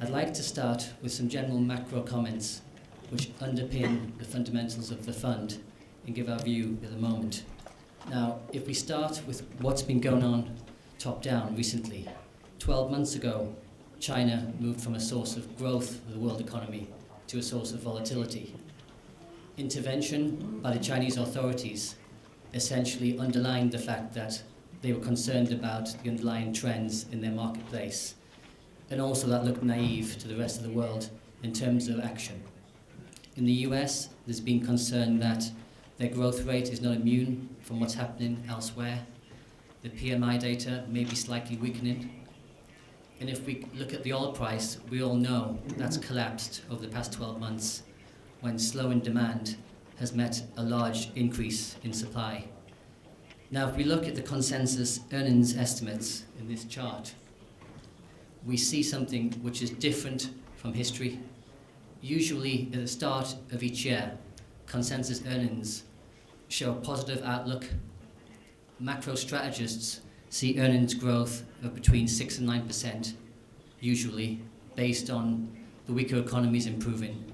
I'd like to start with some general macro comments which underpin the fundamentals of the fund and give our view at the moment. Now, if we start with what's been going on top-down recently, 12 months ago, China moved from a source of growth of the world economy to a source of volatility. Intervention by the Chinese authorities essentially underlined the fact that they were concerned about the underlying trends in their marketplace, and also that looked naive to the rest of the world in terms of action. In the US, there's been concern that their growth rate is not immune from what's happening elsewhere. The PMI data may be slightly weakening. And if we look at the oil price, we all know that's collapsed over the past 12 months when slowing demand has met a large increase in supply. Now, if we look at the consensus earnings estimates in this chart, we see something which is different from history. Usually, at the start of each year, consensus earnings show a positive outlook. Macro strategists see earnings growth of between 6 and 9%, usually, based on the weaker economies improving.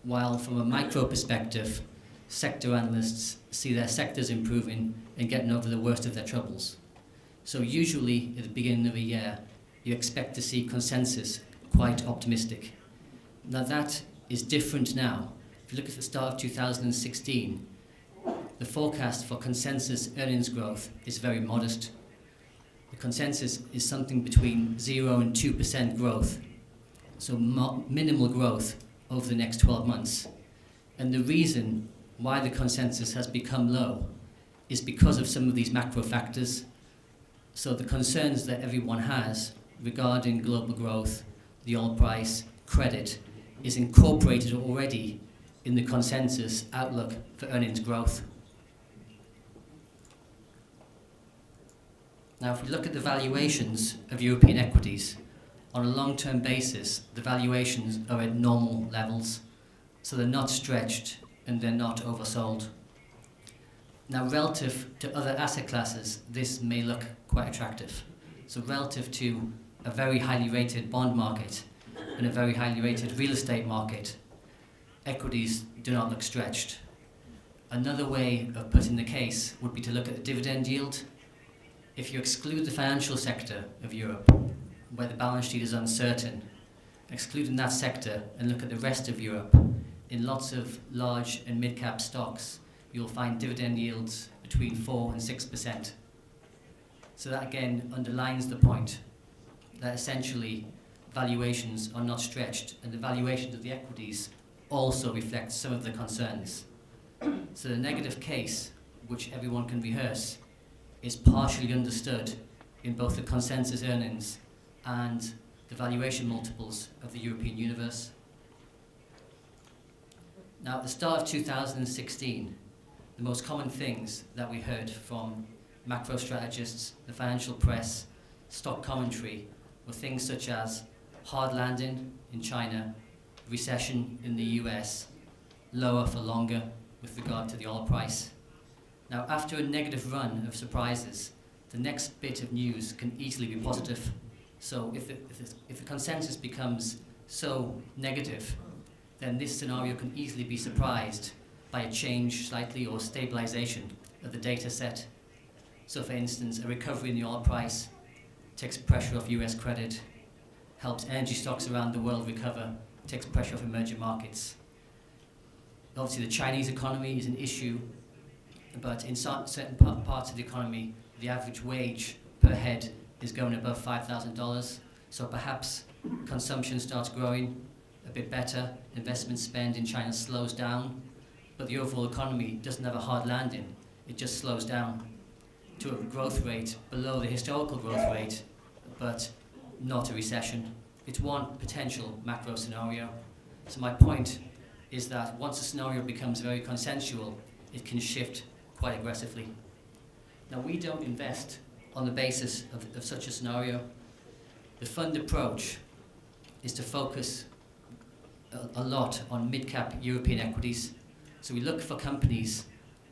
While from a micro perspective, sector analysts see their sectors improving and getting over the worst of their troubles. So usually, at the beginning of a year, you expect to see consensus quite optimistic. Now that is different now. If you look at the start of 2016, the forecast for consensus earnings growth is very modest. The consensus is something between 0 and 2% growth, so minimal growth over the next 12 months. And the reason why the consensus has become low is because of some of these macro factors. So the concerns that everyone has regarding global growth, the oil price, credit, is incorporated already in the consensus outlook for earnings growth. Now, if we look at the valuations of European equities, on a long-term basis, the valuations are at normal levels, so they're not stretched and they're not oversold. Now, relative to other asset classes, this may look quite attractive. So relative to a very highly rated bond market and a very highly rated real estate market, equities do not look stretched. Another way of putting the case would be to look at the dividend yield. If you exclude the financial sector of Europe, where the balance sheet is uncertain, excluding that sector and look at the rest of Europe, in lots of large and mid-cap stocks, you'll find dividend yields between 4 and 6%. So that again underlines the point that essentially valuations are not stretched, and the valuations of the equities also reflect some of the concerns. So the negative case, which everyone can rehearse, is partially understood in both the consensus earnings and the valuation multiples of the European universe. Now, at the start of 2016, the most common things that we heard from macro strategists, the financial press, stock commentary, were things such as hard landing in China, recession in the US, lower for longer with regard to the oil price. Now, after a negative run of surprises, the next bit of news can easily be positive. So if the consensus becomes so negative, then this scenario can easily be surprised by a change slightly or stabilization of the data set. So for instance, a recovery in the oil price takes pressure off US credit, helps energy stocks around the world recover, takes pressure off emerging markets. Obviously the Chinese economy is an issue, but in certain parts of the economy, the average wage per head is going above $5,000. So perhaps consumption starts growing a bit better, investment spend in China slows down, but the overall economy doesn't have a hard landing. It just slows down to a growth rate below the historical growth rate, but not a recession. It's one potential macro scenario. So my point is that once a scenario becomes very consensual, it can shift quite aggressively. Now, we don't invest on the basis of such a scenario. The fund approach is to focus a lot on mid-cap European equities. So we look for companies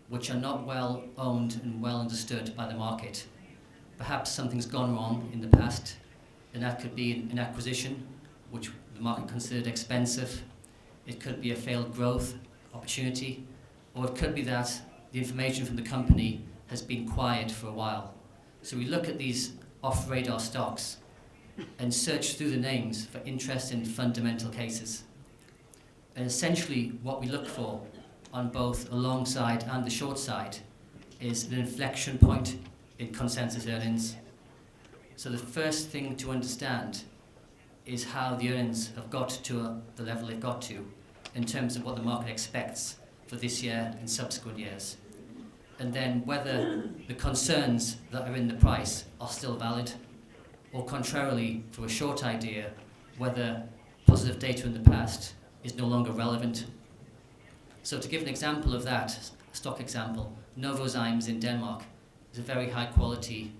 which are not well owned and well understood by the market. Perhaps something's gone wrong in the past, and that could be an acquisition which the market considered expensive. It could be a failed growth opportunity, or it could be that the information from the company has been quiet for a while. So we look at these off-radar stocks and search through the names for interesting fundamental cases. And essentially what we look for on both the long side and the short side is an inflection point in consensus earnings. So the first thing to understand is how the earnings have got to the level they've got to in terms of what the market expects for this year and subsequent years. And then whether the concerns that are in the price are still valid, or contrarily, for a short idea, whether positive data in the past is no longer relevant. So to give an example of that, a stock example, Novozymes in Denmark is a very high quality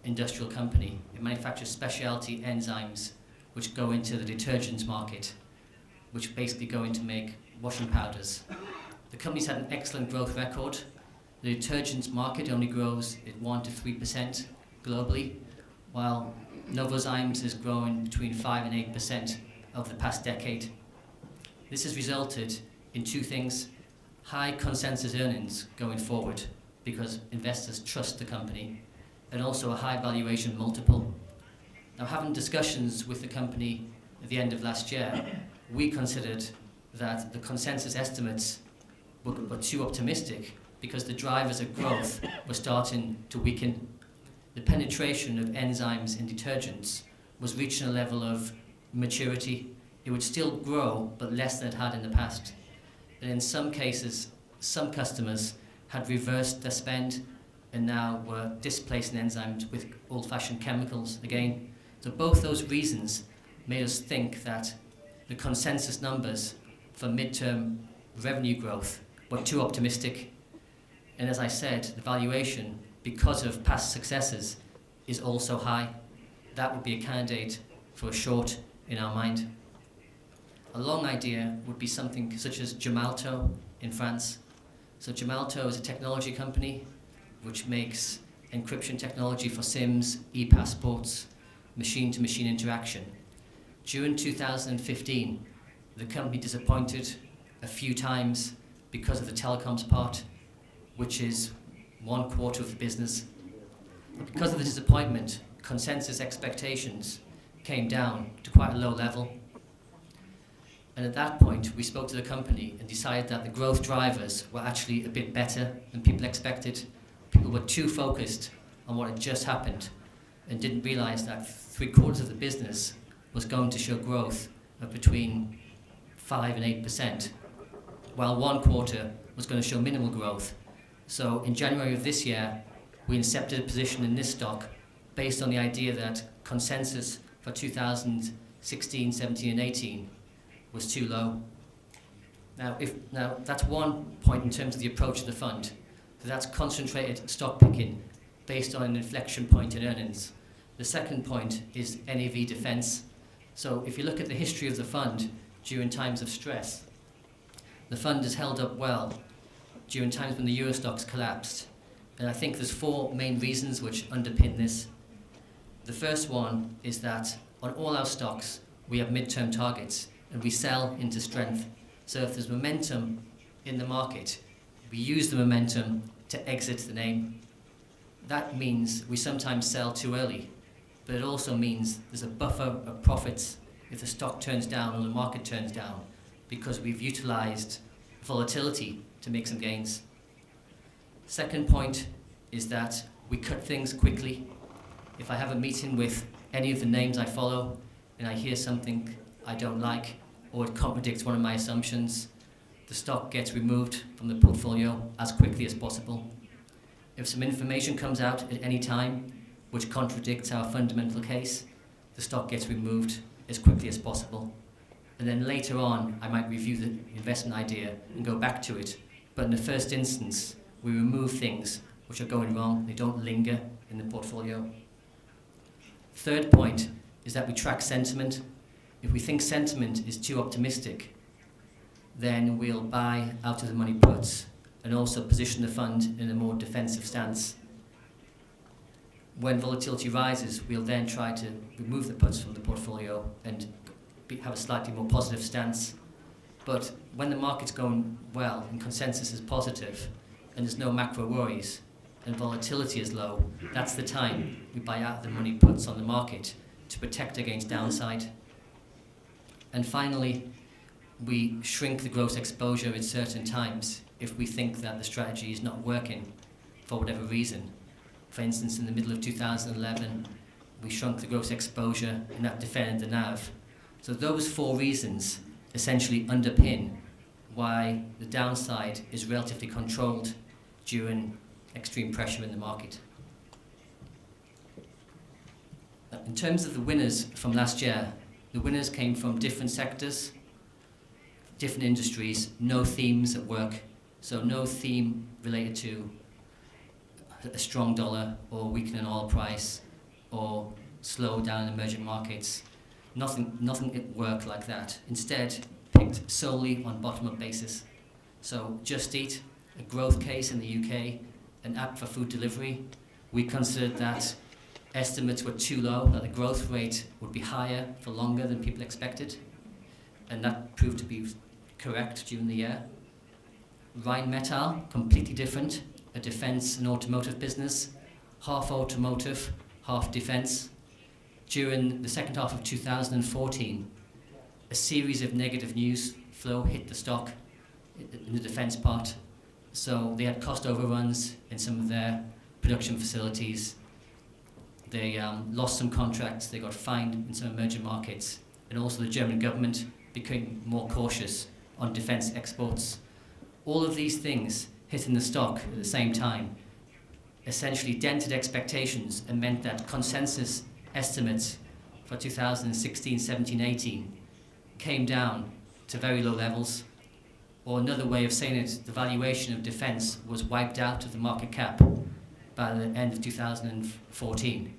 industrial company. It manufactures specialty enzymes which go into the detergents market, which basically go into make washing powders. The company's had an excellent growth record. The detergents market only grows at 1 to 3% globally, while Novozymes is growing between 5 and 8% over the past decade. This has resulted in two things: high consensus earnings going forward because investors trust the company, and also a high valuation multiple. Now, having discussions with the company at the end of last year, we considered that the consensus estimates were too optimistic because the drivers of growth were starting to weaken. The penetration of enzymes in detergents was reaching a level of maturity. It would still grow, but less than it had in the past. And in some cases, some customers had reversed their spend and now were displacing enzymes with old-fashioned chemicals again. So both those reasons made us think that the consensus numbers for midterm revenue growth were too optimistic. And as I said, the valuation, because of past successes, is also high. That would be a candidate for a short in our mind. A long idea would be something such as Gemalto in France. So Gemalto is a technology company which makes encryption technology for SIMs, e-passports, machine-to-machine interaction. During 2015, the company disappointed a few times because of the telecoms part, which is 1/4 of the business. Because of the disappointment, consensus expectations came down to quite a low level. And at that point, we spoke to the company and decided that the growth drivers were actually a bit better than people expected. People were too focused on what had just happened and didn't realize that 3/4 of the business was going to show growth of between 5 and 8%, while 1/4 was going to show minimal growth. So in January of this year, we incepted a position in this stock based on the idea that consensus for 2016, 17 and 18 was too low. Now that's one point in terms of the approach of the fund. So that's concentrated stock picking based on an inflection point in earnings. The second point is NAV defense. So if you look at the history of the fund during times of stress, the fund has held up well during times when the Euro stocks collapsed. And I think there's 4 main reasons which underpin this. The first one is that on all our stocks, we have midterm targets and we sell into strength. So if there's momentum in the market, we use the momentum to exit the name. That means we sometimes sell too early, but it also means there's a buffer of profits if the stock turns down or the market turns down, because we've utilized volatility to make some gains. Second point is that we cut things quickly. If I have a meeting with any of the names I follow and I hear something I don't like or it contradicts one of my assumptions, the stock gets removed from the portfolio as quickly as possible. If some information comes out at any time which contradicts our fundamental case, the stock gets removed as quickly as possible. And then later on, I might review the investment idea and go back to it. But in the first instance, we remove things which are going wrong. They don't linger in the portfolio. Third point is that we track sentiment. If we think sentiment is too optimistic, then we'll buy out of the money puts and also position the fund in a more defensive stance. When volatility rises, we'll then try to remove the puts from the portfolio and have a slightly more positive stance. But when the market's going well and consensus is positive and there's no macro worries and volatility is low, that's the time we buy out the money puts on the market to protect against downside. And finally, we shrink the gross exposure at certain times if we think that the strategy is not working for whatever reason. For instance, in the middle of 2011, we shrunk the gross exposure and that defended the NAV. So those 4 reasons essentially underpin why the downside is relatively controlled during extreme pressure in the market. In terms of the winners from last year, the winners came from different sectors, different industries, no themes at work. So no theme related to a strong dollar or weakening oil price or slow down in emerging markets. Nothing at work like that. Instead, picked solely on bottom-up basis. So Just Eat, a growth case in the UK, an app for food delivery. We considered that estimates were too low, that the growth rate would be higher for longer than people expected. And that proved to be correct during the year. Rheinmetall, completely different, a defence and automotive business, half automotive, half defence. During the second half of 2014, a series of negative news flow hit the stock in the defence part. So they had cost overruns in some of their production facilities. They lost some contracts, they got fined in some emerging markets, and also the German government became more cautious on defence exports. All of these things hitting the stock at the same time essentially dented expectations and meant that consensus estimates for 2016, 17, 18 came down to very low levels. Or another way of saying it, the valuation of defence was wiped out of the market cap by the end of 2014.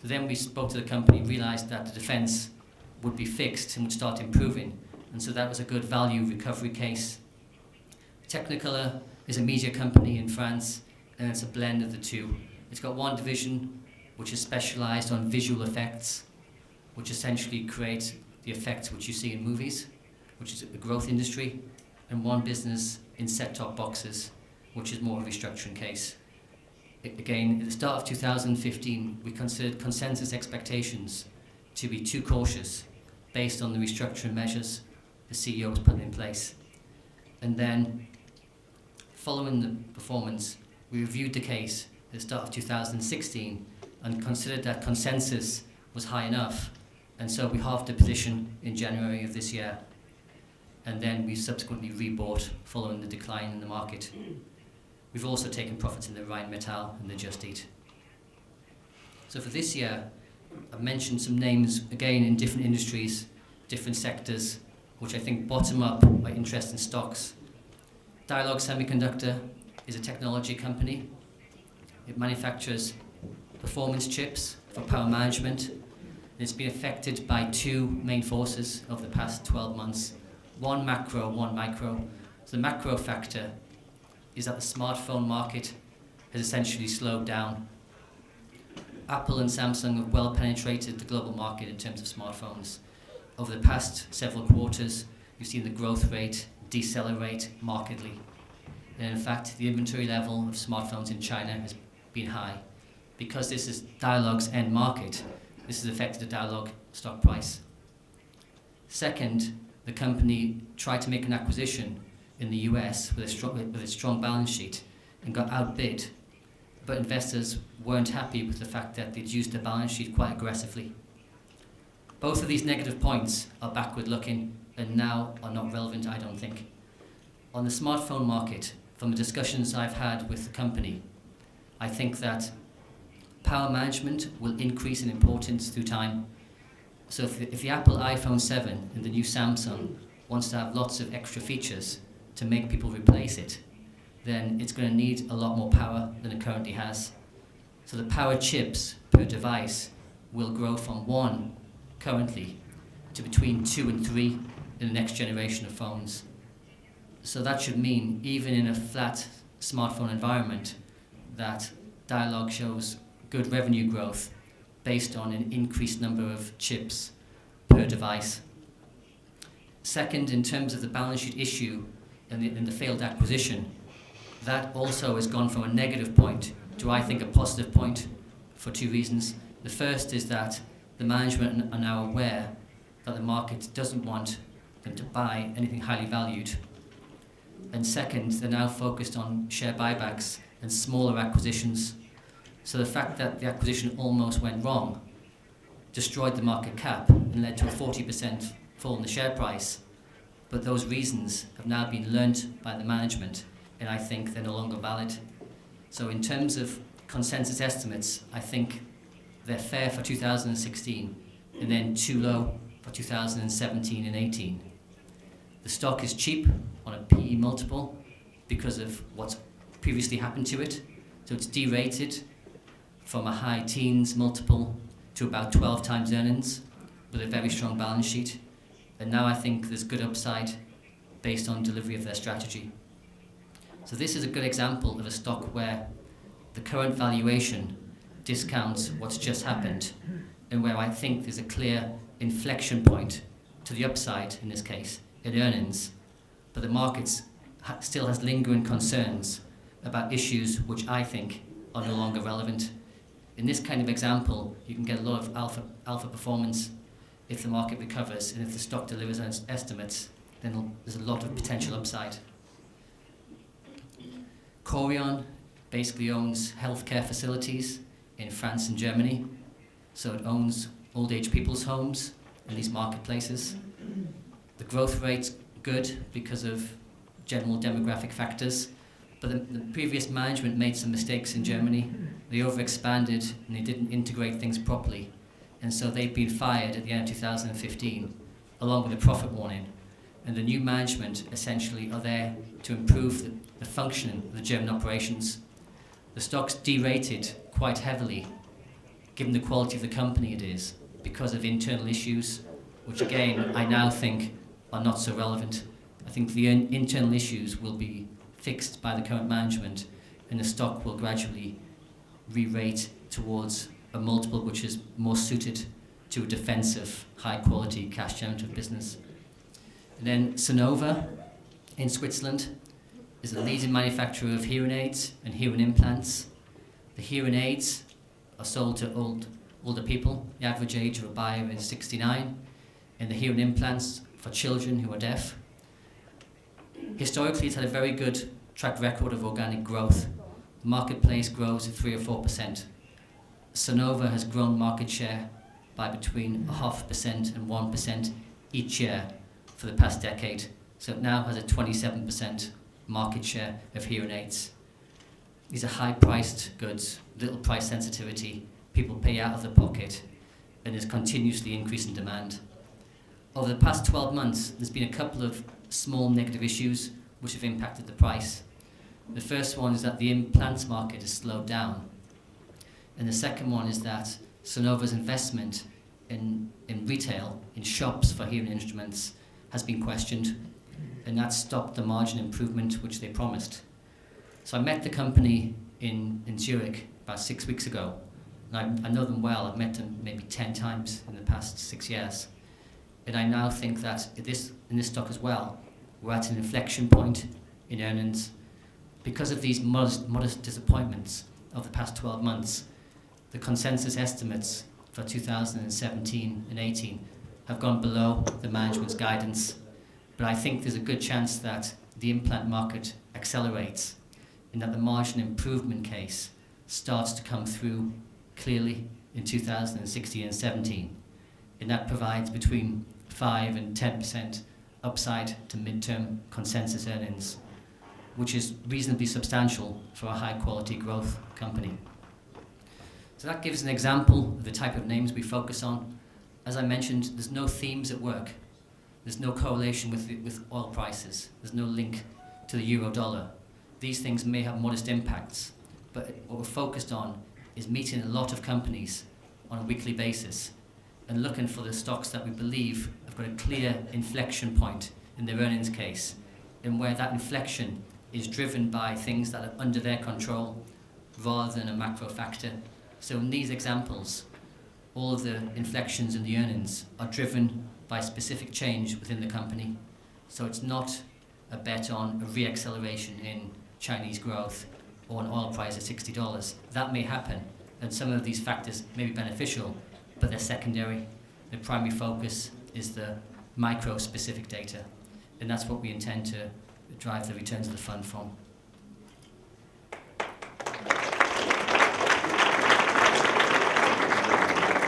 So then we spoke to the company, realised that the defence would be fixed and would start improving. And so that was a good value recovery case. Technicolor is a media company in France, and it's a blend of the two. It's got one division which is specialised on visual effects, which essentially creates the effects which you see in movies, which is a growth industry, and one business in set-top boxes, which is more of a restructuring case. Again, at the start of 2015, we considered consensus expectations to be too cautious based on the restructuring measures the CEO was putting in place. And then, following the performance, we reviewed the case at the start of 2016 and considered that consensus was high enough, and so we halved the position in January of this year. And then we subsequently rebought following the decline in the market. We've also taken profits in the Rheinmetall and the Just Eat. So for this year, I've mentioned some names, again, in different industries, different sectors, which I think bottom up my interest in stocks. Dialog Semiconductor is a technology company. It manufactures performance chips for power management. It's been affected by 2 main forces over the past 12 months. One macro, one micro. So the macro factor is that the smartphone market has essentially slowed down. Apple and Samsung have well penetrated the global market in terms of smartphones. Over the past several quarters, you've seen the growth rate decelerate markedly. And in fact, the inventory level of smartphones in China has been high. Because this is Dialog's end market, this has affected the Dialog stock price. Second, the company tried to make an acquisition in the US with a strong balance sheet and got outbid, but investors weren't happy with the fact that they'd used the balance sheet quite aggressively. Both of these negative points are backward looking and now are not relevant, I don't think. On the smartphone market, from the discussions I've had with the company, I think that power management will increase in importance through time. So if the Apple iPhone 7 and the new Samsung wants to have lots of extra features to make people replace it, then it's going to need a lot more power than it currently has. So the power chips per device will grow from 1 currently to between 2 and 3 in the next generation of phones. So that should mean, even in a flat smartphone environment, that Dialog shows good revenue growth based on an increased number of chips per device. Second, in terms of the balance sheet issue and the failed acquisition, that also has gone from a negative point to, I think, a positive point for two reasons. The first is that the management are now aware that the market doesn't want them to buy anything highly valued. And second, they're now focused on share buybacks and smaller acquisitions. So the fact that the acquisition almost went wrong destroyed the market cap and led to a 40% fall in the share price. But those reasons have now been learnt by the management, and I think they're no longer valid. So in terms of consensus estimates, I think they're fair for 2016 and then too low for 2017 and 18. The stock is cheap on a PE multiple because of what's previously happened to it. So it's derated from a high teens multiple to about 12 times earnings with a very strong balance sheet. And now I think there's good upside based on delivery of their strategy. So this is a good example of a stock where the current valuation discounts what's just happened, and where I think there's a clear inflection point to the upside in this case in earnings, but the market still has lingering concerns about issues which I think are no longer relevant. In this kind of example, you can get a lot of alpha performance if the market recovers, and if the stock delivers on its estimates, then there's a lot of potential upside. Corion basically owns healthcare facilities in France and Germany, so it owns old age people's homes in these marketplaces. The growth rate's good because of general demographic factors, but the previous management made some mistakes in Germany. They overexpanded and they didn't integrate things properly, and so they've been fired at the end of 2015, along with a profit warning. And the new management essentially are there to improve the functioning of the German operations. The stock's derated quite heavily, given the quality of the company it is, because of internal issues, which again, I now think are not so relevant. I think the internal issues will be fixed by the current management, and the stock will gradually re-rate towards a multiple which is more suited to a defensive, high-quality, cash-generative business. And then Sonova in Switzerland is a leading manufacturer of hearing aids and hearing implants. The hearing aids are sold to older people. The average age of a buyer is 69, and the hearing implants for children who are deaf. Historically, it's had a very good track record of organic growth. The marketplace grows at 3 or 4%. Sonova has grown market share by between 0.5% and 1% each year for the past decade. So it now has a 27% market share of hearing aids. These are high-priced goods, little price sensitivity. People pay out of their pocket, and there's continuously increasing demand. Over the past 12 months, there's been a couple of small negative issues which have impacted the price. The first one is that the implants market has slowed down. And the second one is that Sonova's investment in retail, in shops for hearing instruments, has been questioned, and that stopped the margin improvement which they promised. So I met the company in Zurich about 6 weeks ago, and I know them well. I've met them maybe 10 times in the past 6 years. And I now think that in this stock as well, we're at an inflection point in earnings. Because of these modest disappointments of the past 12 months, the consensus estimates for 2017 and 18 have gone below the management's guidance. But I think there's a good chance that the implant market accelerates and that the margin improvement case starts to come through clearly in 2016 and 17. And that provides between 5 and 10% upside to midterm consensus earnings, which is reasonably substantial for a high-quality growth company. So that gives an example of the type of names we focus on. As I mentioned, there's no themes at work. There's no correlation with oil prices. There's no link to the euro-dollar. These things may have modest impacts, but what we're focused on is meeting a lot of companies on a weekly basis and looking for the stocks that we believe have got a clear inflection point in their earnings case, and where that inflection is driven by things that are under their control rather than a macro factor. So in these examples, all of the inflections in the earnings are driven by specific change within the company. So it's not a bet on a re-acceleration in Chinese growth or an oil price at $60. That may happen, and some of these factors may be beneficial, but they're secondary. The primary focus is the micro-specific data, and that's what we intend to drive the returns of the fund from.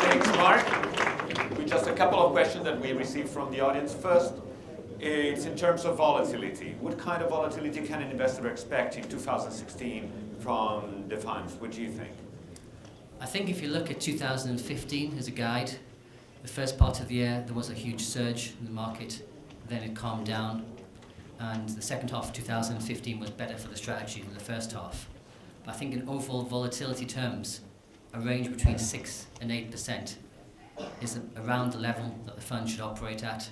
Thanks, Mark. Just a couple of questions that we received from the audience. First, it's in terms of volatility. What kind of volatility can an investor expect in 2016 from the funds? What do you think? I think if you look at 2015 as a guide, the first part of the year there was a huge surge in the market, then it calmed down, and the second half of 2015 was better for the strategy than the first half. But I think in overall volatility terms, a range between 6 and 8% is around the level that the fund should operate at.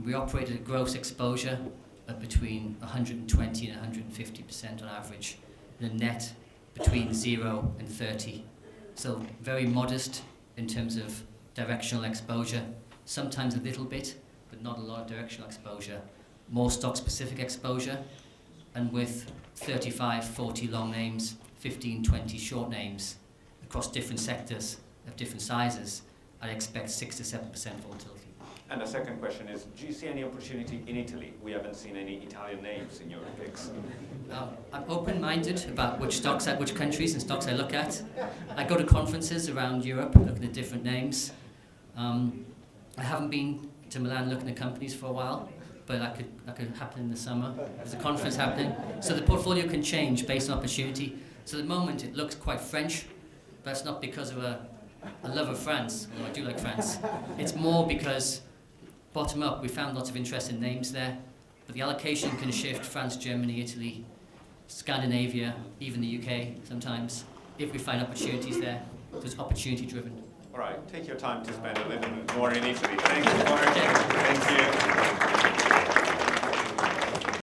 We operate at a gross exposure of between 120 and 150% on average, and a net between 0 and 30. So very modest in terms of directional exposure, sometimes a little bit, but not a lot of directional exposure. More stock-specific exposure, and with 35, 40 long names, 15, 20 short names across different sectors of different sizes, I'd expect 6 to 7% volatility. And the second question is, do you see any opportunity in Italy? We haven't seen any Italian names in your picks. I'm open-minded about which countries and stocks I look at. I go to conferences around Europe looking at different names. I haven't been to Milan looking at companies for a while, but that could happen in the summer. There's a conference happening. So the portfolio can change based on opportunity. So at the moment it looks quite French, but it's not because of a love of France, although I do like France. It's more because bottom up, we found lots of interest in names there, but the allocation can shift: France, Germany, Italy, Scandinavia, even the UK sometimes, if we find opportunities there. So it's opportunity driven. All right, take your time to spend a little bit more in Italy. Thank you, Mark. Thank you.